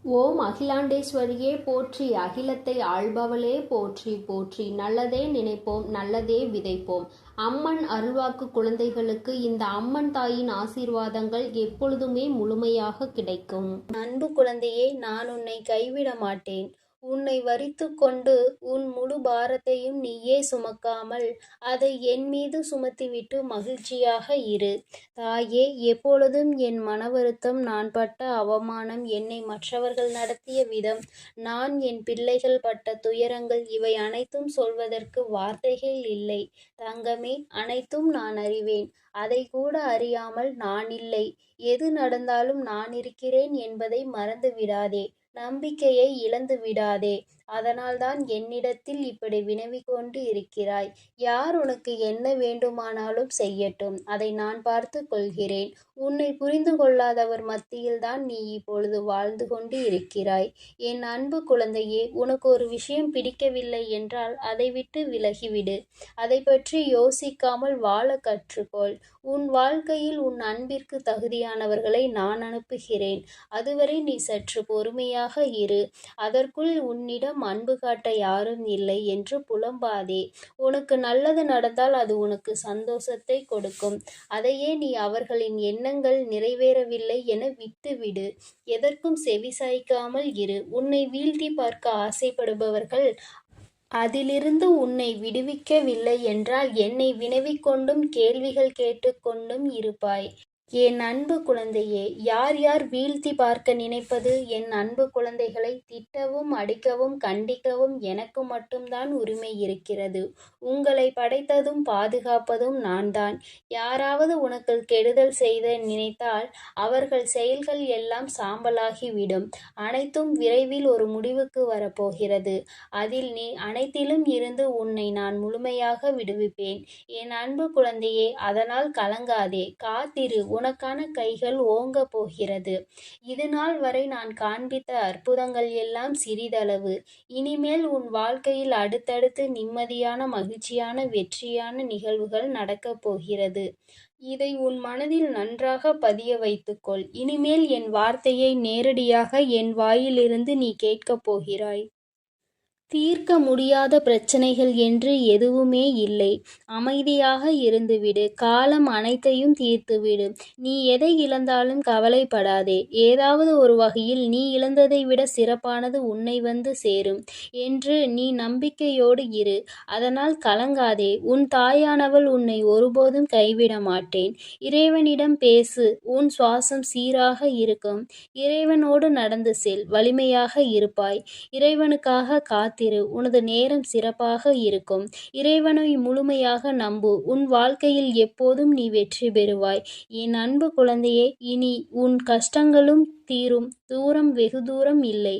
ஓம் அகிலாண்டேஸ்வரியே போற்றி, அகிலத்தை ஆள்பவளே போற்றி போற்றி. நல்லதே நினைப்போம், நல்லதே விதைப்போம். அம்மன் அருள்வாக்கு குழந்தைகளுக்கு இந்த அம்மன் தாயின் ஆசீர்வாதங்கள் எப்பொழுதுமே முழுமையாக கிடைக்கும். அன்பு குழந்தையே, நான் உன்னை கைவிட மாட்டேன். உன்னை வரித்துக் கொண்டு உன் முழு பாரத்தையும் நீயே சுமக்காமல் அதை என் மீது சுமத்திவிட்டு மகிழ்ச்சியாக இரு. தாயே, எப்பொழுதும் என் மன வருத்தம், நான் பட்ட அவமானம், என்னை மற்றவர்கள் நடத்திய விதம், நான் என் பிள்ளைகள் பட்ட துயரங்கள், இவை அனைத்தும் சொல்வதற்கு வார்த்தைகள் இல்லை. தங்கமே, அனைத்தும் நான் அறிவேன். அதை கூட அறியாமல் நான் இல்லை, எது நடந்தாலும் நான் இருக்கிறேன் என்பதை மறந்து விடாதே. நம்பிக்கையை இழந்து விடாதே. அதனால்தான் என்னிடத்தில் இப்படி வினவிக் கொண்டு இருக்கிறாய். யார் உனக்கு என்ன வேண்டுமானாலும் செய்யட்டும், அதை நான் பார்த்து கொள்கிறேன். உன்னை புரிந்து கொள்ளாதவர் மத்தியில்தான் நீ இப்பொழுது வாழ்ந்து கொண்டு இருக்கிறாய். என் அன்பு குழந்தையே, உனக்கு ஒரு விஷயம் பிடிக்கவில்லை என்றால் அதை விட்டு விலகிவிடு. அதை பற்றி யோசிக்காமல் வாழ கற்றுக்கொள். உன் வாழ்க்கையில் உன் அன்பிற்கு தகுதியானவர்களை நான் அனுப்புகிறேன். அதுவரை நீ சற்று பொறுமையாக இரு. அதற்குள் உன்னிடம் அன்பு காட்ட யாரும் இல்லை என்று புலம்பாதே. உனக்கு நல்லது நடந்தால் அது உனக்கு சந்தோஷத்தை கொடுக்கும். அதையே நீ அவர்களின் எண்ணங்கள் நிறைவேறவில்லை என விட்டுவிடு. எதற்கும் செவிசாய்க்காமல் இரு. உன்னை வீழ்த்தி பார்க்க ஆசைப்படுபவர்கள் அதிலிருந்து உன்னை விடுவிக்கவில்லை என்றால் என்னை வினவிக் கொண்டும் கேள்விகள் கேட்டுக்கொண்டும் இருப்பாய். என் அன்பு குழந்தையே, யார் யார் வீழ்த்தி பார்க்க நினைப்பது? என் அன்பு குழந்தைகளை திட்டவும் அடிக்கவும் கண்டிக்கவும் எனக்கு மட்டும்தான் உரிமை இருக்கிறது. உங்களை படைத்ததும் பாதுகாப்பதும் நான்தான். யாராவது உனக்கு கெடுதல் செய்த நினைத்தால் அவர்கள் செயல்கள் எல்லாம் சாம்பலாகிவிடும். அனைத்தும் விரைவில் ஒரு முடிவுக்கு வரப்போகிறது. அதில் நீ அனைத்திலும் இருந்து உன்னை நான் முழுமையாக விடுவிப்பேன். என் அன்பு குழந்தையே, அதனால் கலங்காதே, காத்திரு. உனக்கான கைகள் ஓங்க போகிறது. இதுநாள் வரை நான் காண்பித்த அற்புதங்கள் எல்லாம் சிறிதளவு. இனிமேல் உன் வாழ்க்கையில் அடுத்தடுத்து நிம்மதியான, மகிழ்ச்சியான, வெற்றியான நிகழ்வுகள் நடக்கப் போகிறது. இதை உன் மனதில் நன்றாக பதிய வைத்துக்கொள். இனிமேல் என் வார்த்தையை நேரடியாக என் வாயிலிருந்து நீ கேட்கப் போகிறாய். தீர்க்க முடியாத பிரச்சனைகள் என்று எதுவுமே இல்லை. அமைதியாக இருந்துவிடு. காலம் அனைத்தையும் தீர்த்துவிடு. நீ எதை இழந்தாலும் கவலைப்படாதே. ஏதாவது ஒரு வகையில் நீ இழந்ததை விட சிறப்பானது உன்னை வந்து சேரும் என்று நீ நம்பிக்கையோடு இரு. அதனால் கலங்காதே. உன் தாயானவள் உன்னை ஒருபோதும் கைவிட மாட்டேன். இறைவனிடம் பேசு. உன் சுவாசம் சீராக இருக்கும். இறைவனோடு நடந்து செல். வலிமையாக இருப்பாய். இறைவனுக்காக காத்திரு. உனது நேரம் சிறப்பாக இருக்கும். இறைவனை முழுமையாக நம்பு. உன் வாழ்க்கையில் எப்போதும் நீ வெற்றி பெறுவாய். என் அன்பு குழந்தையே, இனி உன் கஷ்டங்களும் தீரும். தூரம் வெகு தூரம் இல்லை.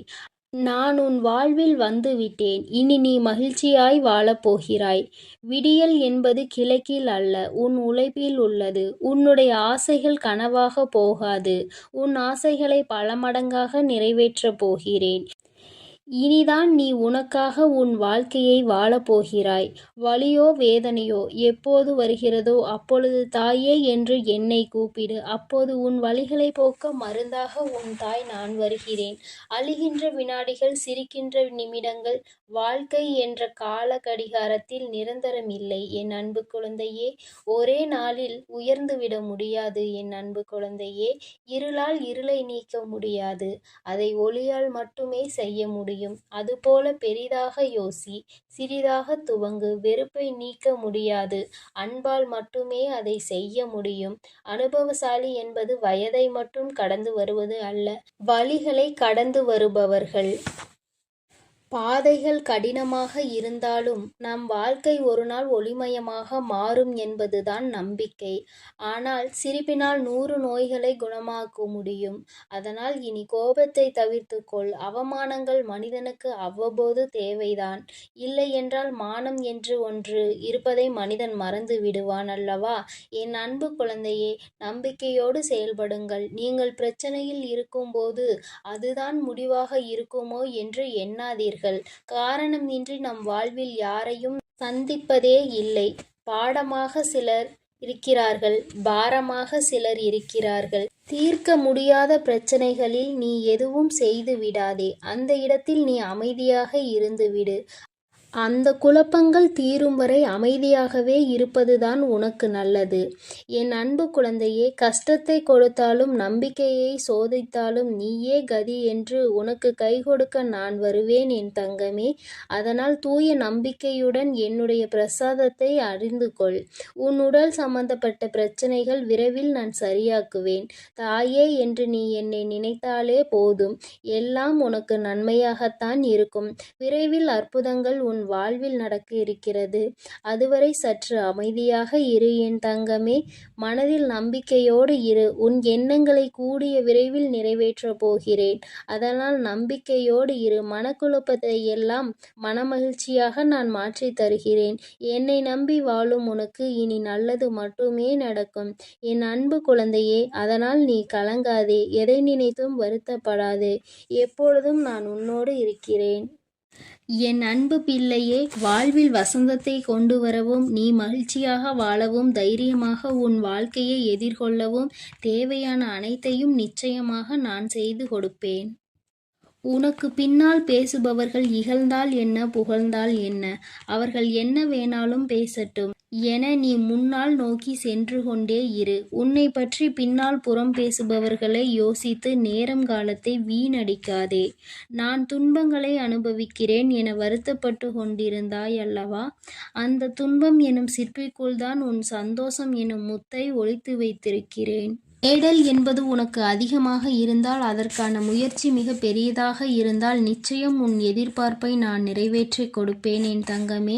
நான் உன் வாழ்வில் வந்து விட்டேன். இனி நீ மகிழ்ச்சியாய் வாழப்போகிறாய். விடியல் என்பது கிழக்கில் அல்ல, உன் உழைப்பில் உள்ளது. உன்னுடைய ஆசைகள் கனவாக போகாது. உன் ஆசைகளை பல மடங்காக நிறைவேற்றப் போகிறேன். இனிதான் நீ உனக்காக உன் வாழ்க்கையை வாழப்போகிறாய். வலியோ வேதனையோ எப்போது வருகிறதோ அப்பொழுது தாயே என்று என்னை கூப்பிடு. அப்போது உன் வலிகளை போக்க மருந்தாக உன் தாய் நான் வருகிறேன். அழுகின்ற வினாடிகள், சிரிக்கின்ற நிமிடங்கள், வாழ்க்கை என்ற கால கடிகாரத்தில் நிரந்தரம் இல்லை. என் அன்பு குழந்தையே, ஒரே நாளில் உயர்ந்துவிட முடியாது. என் அன்பு குழந்தையே, இருளால் இருளை நீக்க முடியாது. அதை ஒளியால் மட்டுமே செய்ய முடியும். அதுபோல பெரிதாக யோசி, சிறிதாக துவங்கு. வெறுப்பை நீக்க முடியாது. அன்பால் மட்டுமே அதை செய்ய முடியும். அனுபவசாலி என்பது வயதை மட்டும் கடந்து வருவது அல்ல, வழிகளை கடந்து வருபவர்கள். பாதைகள் கடினமாக இருந்தாலும் நம் வாழ்க்கை ஒரு நாள் ஒளிமயமாக மாறும் என்பதுதான் நம்பிக்கை. ஆனால் சிரிப்பினால் 100 நோய்களை குணமாக்க முடியும். அதனால் இனி கோபத்தை தவிர்த்துக்கொள். அவமானங்கள் மனிதனுக்கு அவ்வப்போது தேவைதான். இல்லை என்றால் மானம் என்று ஒன்று இருப்பதை மனிதன் மறந்து விடுவான் அல்லவா? என் அன்பு குழந்தையே, நம்பிக்கையோடு செயல்படுங்கள். நீங்கள் பிரச்சனையில் இருக்கும்போது அதுதான் முடிவாக இருக்குமோ என்று எண்ணாதீர்கள். காரணமின்றி நம் வாழ்வில் யாரையும் சந்திப்பதே இல்லை. பாடமாக சிலர் இருக்கிறார்கள். பாரமாக சிலர் இருக்கிறார்கள். தீர்க்க முடியாத பிரச்சனைகளில் நீ எதுவும் செய்து விடாதே. அந்த இடத்தில் நீ அமைதியாக இருந்துவிடு. அந்த குழப்பங்கள் தீரும் வரை அமைதியாகவே இருப்பதுதான் உனக்கு நல்லது. என் அன்பு குழந்தையே, கஷ்டத்தை கொடுத்தாலும் நம்பிக்கையை சோதித்தாலும் நீயே கதி என்று உனக்கு கை கொடுக்க நான் வருவேன் என் தங்கமே. அதனால் தூய நம்பிக்கையுடன் என்னுடைய பிரசாதத்தை அறிந்து கொள். உன் உடல் சம்பந்தப்பட்ட பிரச்சனைகள் விரைவில் நான் சரியாக்குவேன். தாயே என்று நீ என்னை நினைத்தாலே போதும், எல்லாம் உனக்கு நன்மையாகத்தான் இருக்கும். விரைவில் அற்புதங்கள் உன் வாழ்வில் நடக்க இருக்கிறது. அதுவரை சற்று அமைதியாக இரு என் தங்கமே. மனதில் நம்பிக்கையோடு இரு. உன் எண்ணங்களை கூடிய விரைவில் நிறைவேற்றப் போகிறேன். அதனால் நம்பிக்கையோடு இரு. மனக்குழப்பத்தை எல்லாம் மனமகிழ்ச்சியாக நான் மாற்றி தருகிறேன். என்னை நம்பி வாழும் உனக்கு இனி நல்லது மட்டுமே நடக்கும் என் அன்பு குழந்தையே. அதனால் நீ கலங்காதே, எதை நினைத்தும் வருத்தப்படாதே. எப்பொழுதும் நான் உன்னோடு இருக்கிறேன். என் அன்பு பிள்ளையே, வாழ்வில் வசந்தத்தை கொண்டு வரவும் நீ மகிழ்ச்சியாக வாழவும் தைரியமாக உன் வாழ்க்கையை எதிர்கொள்ளவும் தேவையான அனைத்தையும் நிச்சயமாக நான் செய்து கொடுப்பேன். உனக்கு பின்னால் பேசுபவர்கள் இகழ்ந்தால் என்ன, புகழ்ந்தால் என்ன, அவர்கள் என்ன வேணாலும் பேசட்டும் என நீ முன்னால் நோக்கி சென்று கொண்டே இரு. உன்னை பற்றி பின்னால் புறம் பேசுபவர்களை யோசித்து நேரம் காலத்தை வீணடிக்காதே. நான் துன்பங்களை அனுபவிக்கிறேன் என வருத்தப்பட்டு கொண்டிருந்தாய் அல்லவா? அந்த துன்பம் எனும் சிற்பிக்குள் தான் உன் சந்தோஷம் எனும் முத்தை ஒளித்து வைத்திருக்கிறேன். தேடல் என்பது உனக்கு அதிகமாக இருந்தால், அதற்கான முயற்சி மிக பெரியதாக இருந்தால் நிச்சயம் உன் எதிர்பார்ப்பை நான் நிறைவேற்றி கொடுப்பேன் என் தங்கமே.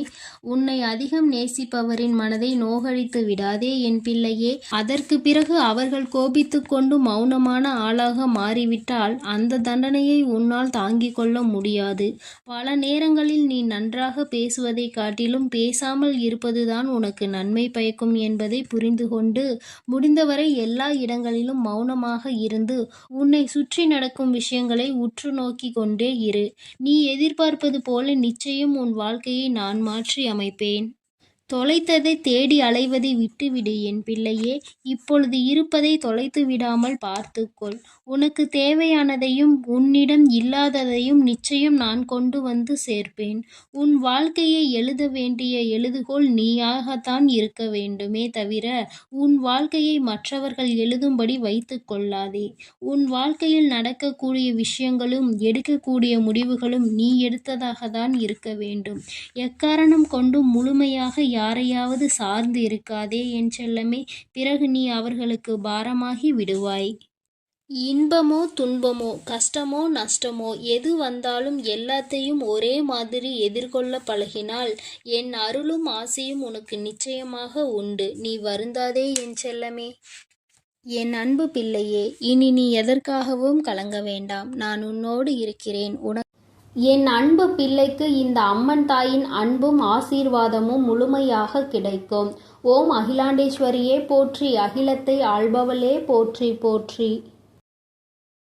உன்னை அதிகம் நேசிப்பவரின் மனதை நோகடித்து விடாதே என் பிள்ளையே. அதற்கு பிறகு அவர்கள் கோபித்து கொண்டு மௌனமான ஆளாக மாறிவிட்டால் அந்த தண்டனையை உன்னால் தாங்கிக் கொள்ள முடியாது. பல நேரங்களில் நீ நன்றாக பேசுவதை காட்டிலும் பேசாமல் இருப்பதுதான் உனக்கு நன்மை பயக்கும் என்பதை புரிந்து கொண்டு முடிந்தவரை எல்லா இடங்களிலும் மௌனமாக இருந்து உன்னை சுற்றி நடக்கும் விஷயங்களை உற்று நோக்கி கொண்டே இரு. நீ எதிர்பார்ப்பது போல நிச்சயம் உன் வாழ்க்கையை நான் மாற்றி அமைப்பேன். தொலைத்ததை தேடி அலைவதை விட்டுவிடு என் பிள்ளையே. இப்பொழுது இருப்பதை தொலைத்து விடாமல் பார்த்துக்கொள். உனக்கு தேவையானதையும் உன்னிடம் இல்லாததையும் நிச்சயம் நான் கொண்டு வந்து சேர்ப்பேன். உன் வாழ்க்கையை எழுத வேண்டிய எழுதுகோள் நீயாகத்தான் இருக்க வேண்டுமே தவிர உன் வாழ்க்கையை மற்றவர்கள் எழுதும்படி வைத்து கொள்ளாதே. உன் வாழ்க்கையில் நடக்கக்கூடிய விஷயங்களும் எடுக்கக்கூடிய முடிவுகளும் நீ எடுத்ததாக தான் இருக்க வேண்டும். எக்காரணம் கொண்டும் முழுமையாக யாரையாவது சார்ந்து இருக்காதே என் செல்லமே. பிறகு நீ அவர்களுக்கு பாரமாகி விடுவாய். இன்பமோ துன்பமோ கஷ்டமோ நஷ்டமோ எது வந்தாலும் எல்லாத்தையும் ஒரே மாதிரி எதிர்கொள்ள பழகினால் என் அருளும் ஆசையும் உனக்கு நிச்சயமாக உண்டு. நீ வருந்தாதே என் செல்லமே. என் அன்பு பிள்ளையே, இனி நீ எதற்காகவும் கலங்க வேண்டாம். நான் உன்னோடு இருக்கிறேன். என் அன்பு பிள்ளைக்கு இந்த அம்மன் தாயின் அன்பும் ஆசீர்வாதமும் முழுமையாக கிடைக்கும். ஓம் அகிலாண்டேஸ்வரியே போற்றி, அகிலத்தை ஆள்பவளே போற்றி போற்றி.